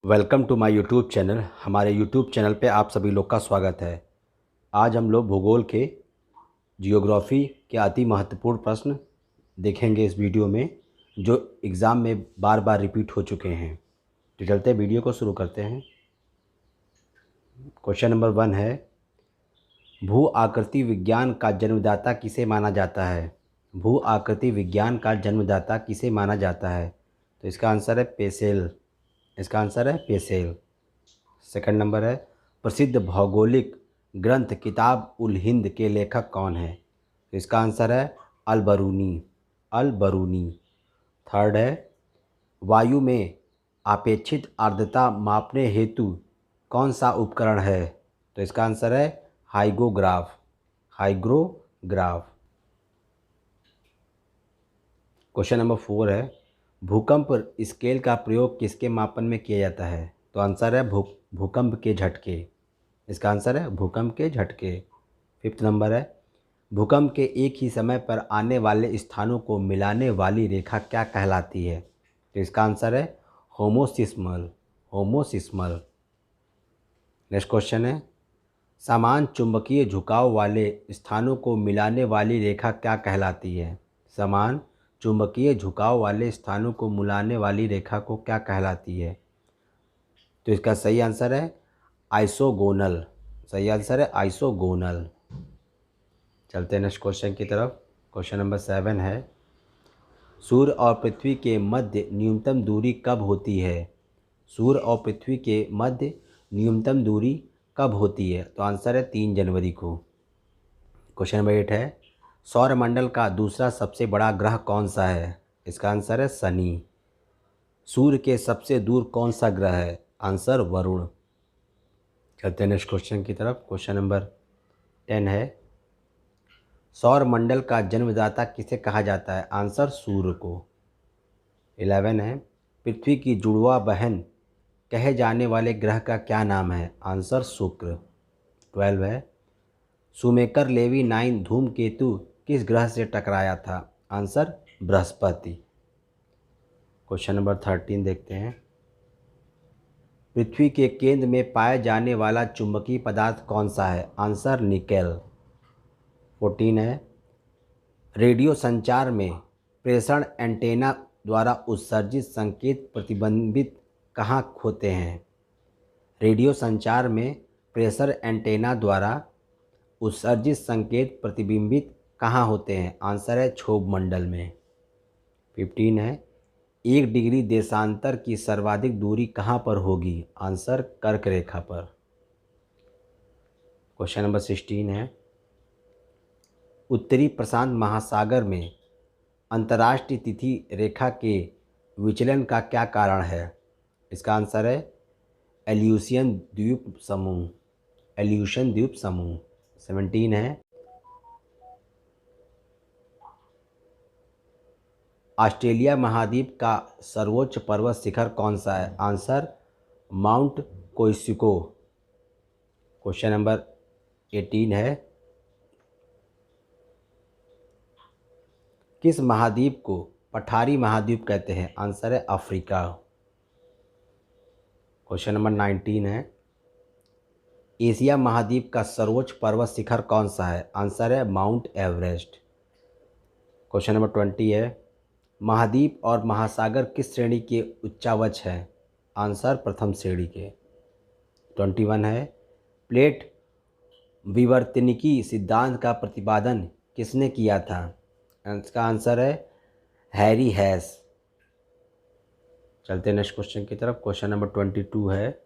Welcome to my YouTube channel. हमारे YouTube channel पे आप सभी लोग का स्वागत है। आज हम लोग भूगोल के जियोग्राफी के अति महत्वपूर्ण प्रश्न देखेंगे इस वीडियो में, जो एग्ज़ाम में बार बार रिपीट हो चुके हैं। तो चलते वीडियो को शुरू करते हैं। क्वेश्चन नंबर 1 है, भू आकृति विज्ञान का जन्मदाता किसे माना जाता है? भू आकृति विज्ञान का जन्मदाता किसे माना जाता है? तो इसका आंसर है पेसेल। इसका आंसर है पेसेल। सेकंड नंबर है, प्रसिद्ध भौगोलिक ग्रंथ किताब उल हिंद के लेखक कौन है? तो इसका आंसर है अल बरूनी। अल बरूनी। थर्ड है, वायु में आपेक्षित आर्द्रता मापने हेतु कौन सा उपकरण है? तो इसका आंसर है हाइग्रोग्राफ। हाइग्रोग्राफ। क्वेश्चन नंबर 4 है, भूकंप स्केल का प्रयोग किसके मापन में किया जाता है? तो आंसर है भूकंप के झटके। इसका आंसर है भूकंप के झटके। फिफ्थ नंबर है, भूकंप के एक ही समय पर आने वाले स्थानों को मिलाने वाली रेखा क्या कहलाती है? तो इसका आंसर है होमोसिस्मल। होमोसिस्मल। नेक्स्ट क्वेश्चन है, समान चुंबकीय झुकाव वाले स्थानों को मिलाने वाली रेखा क्या कहलाती है? समान चुंबकीय झुकाव वाले स्थानों को मिलाने वाली रेखा को क्या कहलाती है? तो इसका सही आंसर है आइसोगोनल। सही आंसर है आइसोगोनल। चलते हैं नेक्स्ट क्वेश्चन की तरफ। क्वेश्चन नंबर 7 है, सूर्य और पृथ्वी के मध्य न्यूनतम दूरी कब होती है? सूर्य और पृथ्वी के मध्य न्यूनतम दूरी कब होती है? तो आंसर है 3 जनवरी को। क्वेश्चन नंबर 8 है, सौरमंडल का दूसरा सबसे बड़ा ग्रह कौन सा है? इसका आंसर है शनि। सूर्य के सबसे दूर कौन सा ग्रह है? आंसर वरुण। चलते हैं नेक्स्ट क्वेश्चन की तरफ। क्वेश्चन नंबर 10 है, सौरमंडल का जन्मदाता किसे कहा जाता है? आंसर सूर्य को। 11 है, पृथ्वी की जुड़वा बहन कहे जाने वाले ग्रह का क्या नाम है? आंसर शुक्र। 12 है, शुमेकर लेवी 9 धूमकेतु किस ग्रह से टकराया था? आंसर बृहस्पति। क्वेश्चन नंबर 13 देखते हैं, पृथ्वी के केंद्र में पाए जाने वाला चुंबकीय पदार्थ कौन सा है? Answer nickel. 14 है, रेडियो संचार में प्रेषण एंटेना द्वारा उत्सर्जित संकेत प्रतिबिंबित कहाँ होते हैं? रेडियो संचार में प्रेशर एंटेना द्वारा उत्सर्जित संकेत प्रतिबिंबित कहाँ होते हैं? आंसर है क्षोभ मंडल में। 15 है, 1 डिग्री देशांतर की सर्वाधिक दूरी कहाँ पर होगी? आंसर कर्क रेखा पर। क्वेश्चन नंबर 16 है, उत्तरी प्रशांत महासागर में अंतर्राष्ट्रीय तिथि रेखा के विचलन का क्या कारण है? इसका आंसर है एल्यूशियन द्वीप समूह। एल्यूशियन द्वीप समूह। 17 है, ऑस्ट्रेलिया महाद्वीप का सर्वोच्च पर्वत शिखर कौन सा है? Answer mount Kosciuszko. Question number 18 है, किस महाद्वीप को पठारी महाद्वीप कहते हैं? आंसर है अफ्रीका। क्वेश्चन नंबर 19 है, एशिया महाद्वीप का सर्वोच्च पर्वत शिखर कौन सा है? आंसर है माउंट एवरेस्ट। क्वेश्चन नंबर 20 है, महाद्वीप और महासागर किस श्रेणी के उच्चावच हैं? आंसर प्रथम श्रेणी के। 21 है, प्लेट विवर्तनिकी सिद्धांत का प्रतिपादन किसने किया था? इसका आंसर है हैरी हैस। चलते हैं नेक्स्ट क्वेश्चन की तरफ। क्वेश्चन नंबर 22 है,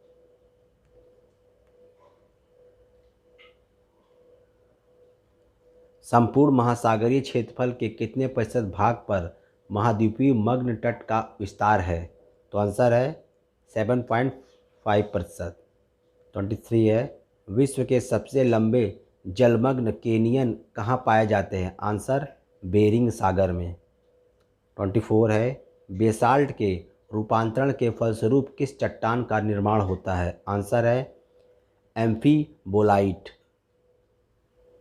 संपूर्ण महासागरीय क्षेत्रफल के कितने प्रतिशत भाग पर महाद्वीपीय मग्न तट का विस्तार है? तो आंसर है 7.5%। 23 है, विश्व के सबसे लंबे जलमग्न कैनियन कहाँ पाए जाते हैं? आंसर बेरिंग सागर में। 24 है, बेसाल्ट के रूपांतरण के फलस्वरूप किस चट्टान का निर्माण होता है? आंसर है एम्फीबोलाइट।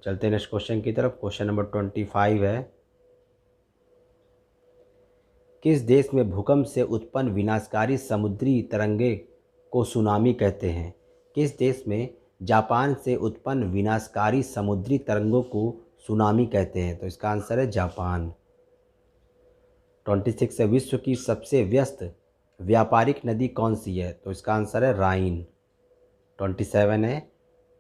चलते हैं नेक्स्ट क्वेश्चन की तरफ। क्वेश्चन नंबर 25 है, किस देश में भूकंप से उत्पन्न विनाशकारी समुद्री तरंगे को सुनामी कहते हैं? किस देश में जापान से उत्पन्न विनाशकारी समुद्री तरंगों को सुनामी कहते हैं? तो इसका आंसर है जापान। 26 है, विश्व की सबसे व्यस्त व्यापारिक नदी कौन सी है? तो इसका आंसर है राइन। 27 है,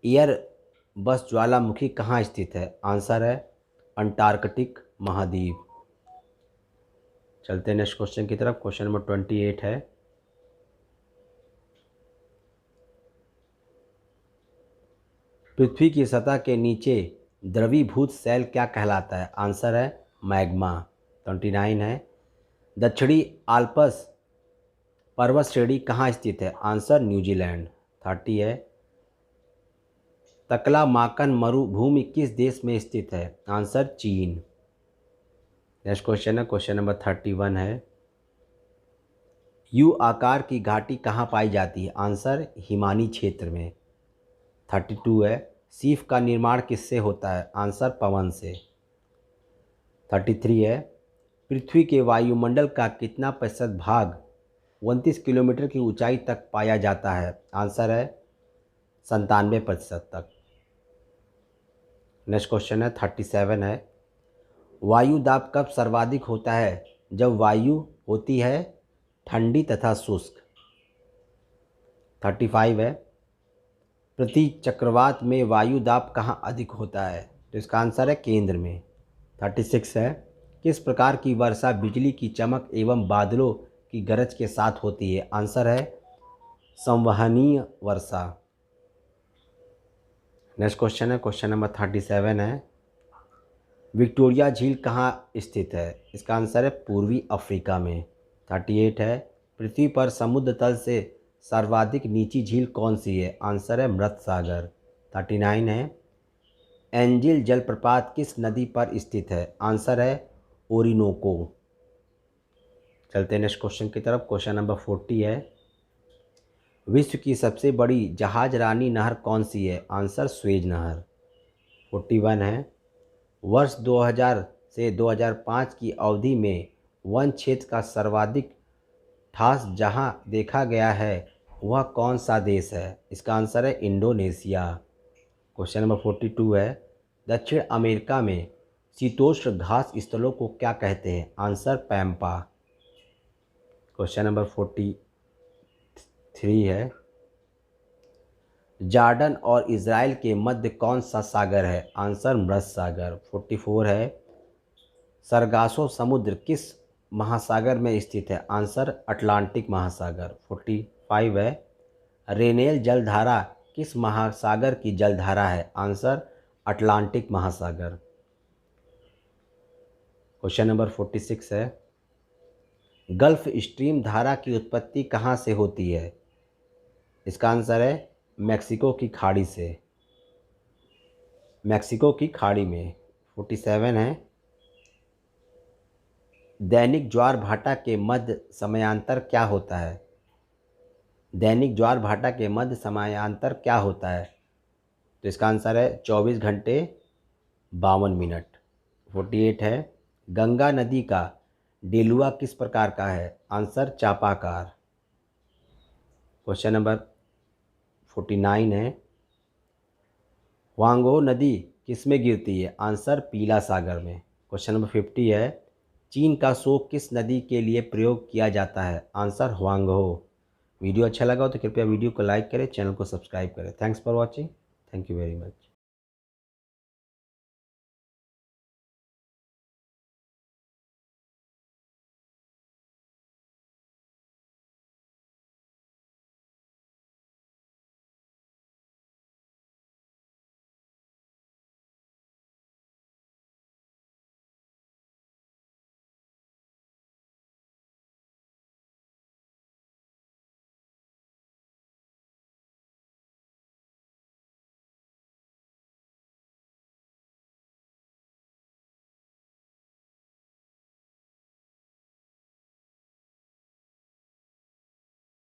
एयर बस ज्वालामुखी कहाँ स्थित है? आंसर है अंटार्कटिक महाद्वीप। चलते हैं नेक्स्ट क्वेश्चन की तरफ। क्वेश्चन नंबर 28 है, पृथ्वी की सतह के नीचे द्रवीभूत शैल क्या कहलाता है? आंसर है मैग्मा। 29 है, दक्षिणी आल्प्स पर्वत श्रेणी कहाँ स्थित है? Answer New Zealand. 30 है, तकलामाकन मरुभूमि किस देश में स्थित है? आंसर चीन। नेक्स्ट क्वेश्चन है, क्वेश्चन नंबर 31 है, यू आकार की घाटी कहाँ पाई जाती है? आंसर हिमानी क्षेत्र में। 32 है, सीप का निर्माण किससे होता है? आंसर पवन से। 33 है, पृथ्वी के वायुमंडल का कितना प्रतिशत भाग 29 किलोमीटर की ऊंचाई तक पाया जाता है? आंसर है 97% तक। नेक्स्ट क्वेश्चन है 37 है, वायु दाब कब सर्वाधिक होता है? जब वायु होती है ठंडी तथा शुष्क। 35 है, प्रति चक्रवात में वायु दाब कहाँ अधिक होता है? तो इसका आंसर है केंद्र में। 36 है, किस प्रकार की वर्षा बिजली की चमक एवं बादलों की गरज के साथ होती है? आंसर है संवहनीय वर्षा। नेक्स्ट क्वेश्चन है, क्वेश्चन नंबर 37 है, विक्टोरिया झील कहाँ स्थित है? इसका आंसर है पूर्वी अफ्रीका में। 38 है, पृथ्वी पर समुद्र तल से सर्वाधिक नीची झील कौन सी है? आंसर है मृत सागर। 39 है, एंजिल जलप्रपात किस नदी पर स्थित है? आंसर है ओरिनोको। चलते हैं नेक्स्ट क्वेश्चन की तरफ। क्वेश्चन नंबर 40 है, विश्व की सबसे बड़ी जहाज रानी नहर कौन सी है? आंसर स्वेज नहर। 41 है, वर्ष 2000 से 2005 की अवधि में वन क्षेत्र का सर्वाधिक ठास जहां देखा गया है वह कौन सा देश है? इसका आंसर है इंडोनेशिया। क्वेश्चन नंबर 42 है, दक्षिण अमेरिका में शीतोष्ण घास स्थलों को क्या कहते हैं? आंसर पैम्पा। क्वेश्चन नंबर 43 है, जॉर्डन और इज़राइल के मध्य कौन सा सागर है? आंसर मृत सागर। 44 है, सरगासो समुद्र किस महासागर में स्थित है? आंसर अटलांटिक महासागर। 45 है, रेनेल जलधारा किस महासागर की जलधारा है? आंसर अटलांटिक महासागर। क्वेश्चन नंबर 46 है, गल्फ स्ट्रीम धारा की उत्पत्ति कहाँ से होती है? इसका आंसर है मैक्सिको की खाड़ी से, मैक्सिको की खाड़ी में। 47 है, दैनिक ज्वार भाटा के मध्य समयांतर क्या होता है? दैनिक ज्वार भाटा के मध्य समयांतर क्या होता है? तो इसका आंसर है 24 घंटे 52 मिनट। 48 है, गंगा नदी का डेलुआ किस प्रकार का है? आंसर चापाकार। क्वेश्चन नंबर 49 है, वांगो नदी किस में गिरती है? आंसर पीला सागर में। क्वेश्चन नंबर 50 है, चीन का शोक किस नदी के लिए प्रयोग किया जाता है? आंसर हुआंगहो। वीडियो अच्छा लगा हो तो कृपया वीडियो को लाइक करें, चैनल को सब्सक्राइब करें। Thanks for watching. Thank you very much.